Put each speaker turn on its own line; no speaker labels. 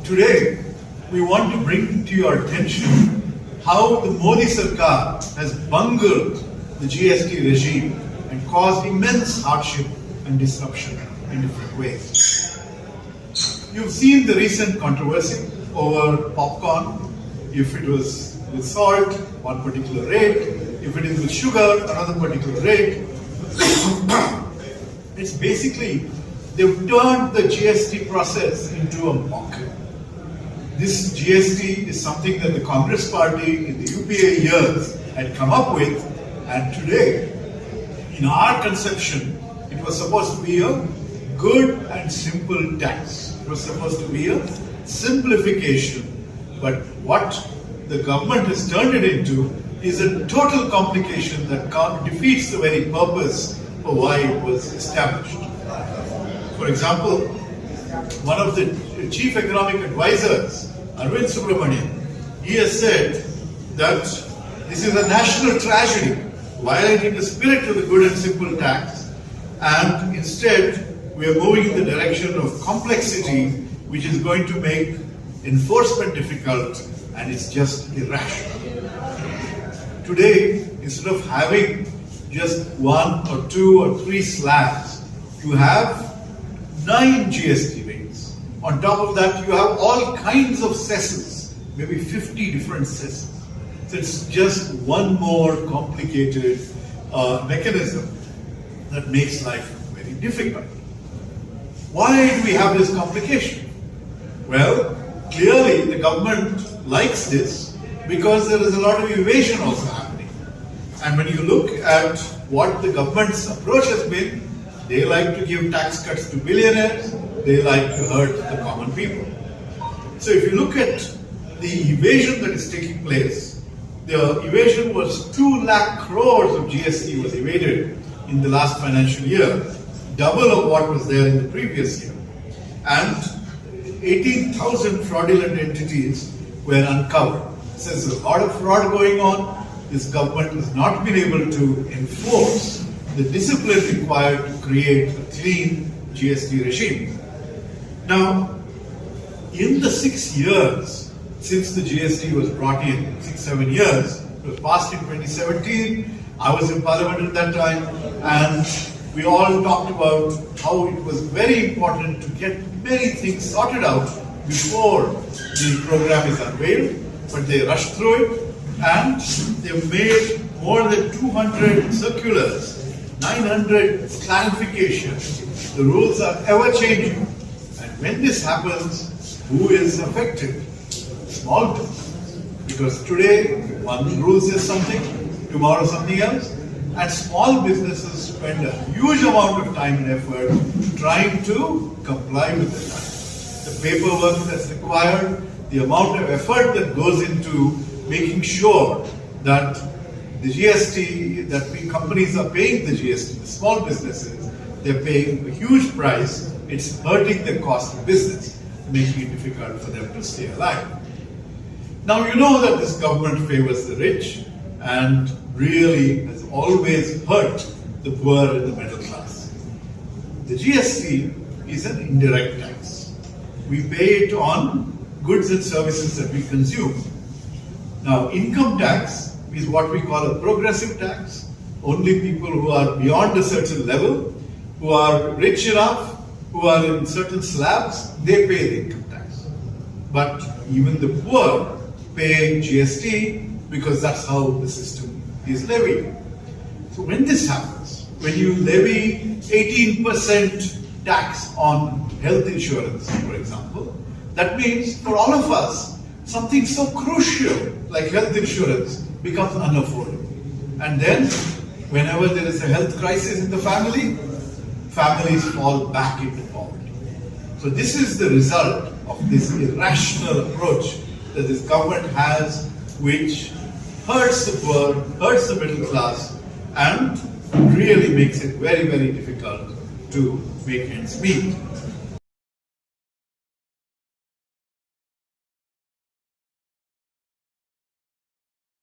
Today, we want to bring to your attention how the Modi Sarkar has bungled the GST regime and caused immense hardship and disruption in different ways. You've seen the recent controversy over popcorn, if it was with salt, one particular rate, if it is with sugar, another particular rate. It's basically, they've turned the GST process into a mockery. This GST is something that the Congress party in the UPA years had come up with, and today, in our conception, it was supposed to be a good and simple tax. It was supposed to be a simplification, but what the government has turned it into is a total complication that defeats the very purpose for why it was established. For example, one of the chief economic advisors, Arvind Subramanian, he has said that this is a national tragedy, violating the spirit of the good and simple tax, and instead we are moving in the direction of complexity, which is going to make enforcement difficult, and it's just irrational. Today, instead of having just one or two or three slabs, you have 9 GST rates. On top of that, you have all kinds of cesses, maybe 50 different cesses. So it's just one more complicated mechanism that makes life very difficult. Why do we have this complication? Well, clearly the government likes this because there is a lot of evasion also happening. And when you look at what the government's approach has been, they like to give tax cuts to billionaires, they like to hurt the common people. So if you look at the evasion that is taking place, the evasion was 2 lakh crores of GST was evaded in the last financial year, double of what was there in the previous year. And 18,000 fraudulent entities were uncovered. So there's a lot of fraud going on. This government has not been able to enforce the discipline required to create a clean GST regime. Now, in the 6 years since the GST was brought in, 6-7 years, it was passed in 2017, I was in Parliament at that time, and we all talked about how it was very important to get many things sorted out before the program is unveiled, but they rushed through it, and they've made more than 200 circulars, 900 clarifications. The rules are ever changing. And when this happens, who is affected? Small business. Because today, one rule says something, tomorrow something else. And small businesses spend a huge amount of time and effort trying to comply with the paperwork that's required, the amount of effort that goes into making sure that the GST, that companies are paying the GST, the small businesses, they're paying a huge price. It's hurting the cost of business, making it difficult for them to stay alive. Now you know that this government favors the rich and really has always hurt the poor and the middle class. The GST is an indirect tax. We pay it on goods and services that we consume. Now, income tax is what we call a progressive tax. Only people who are beyond a certain level, who are rich enough, who are in certain slabs, they pay the income tax. But even the poor pay GST because that's how the system is levied. So when this happens, when you levy 18% tax on health insurance, for example, that means for all of us, something so crucial like health insurance becomes unaffordable. And then, whenever there is a health crisis in the family, families fall back into poverty. So this is the result of this irrational approach that this government has, which hurts the poor, hurts the middle class, and really makes it very, very difficult to make ends meet.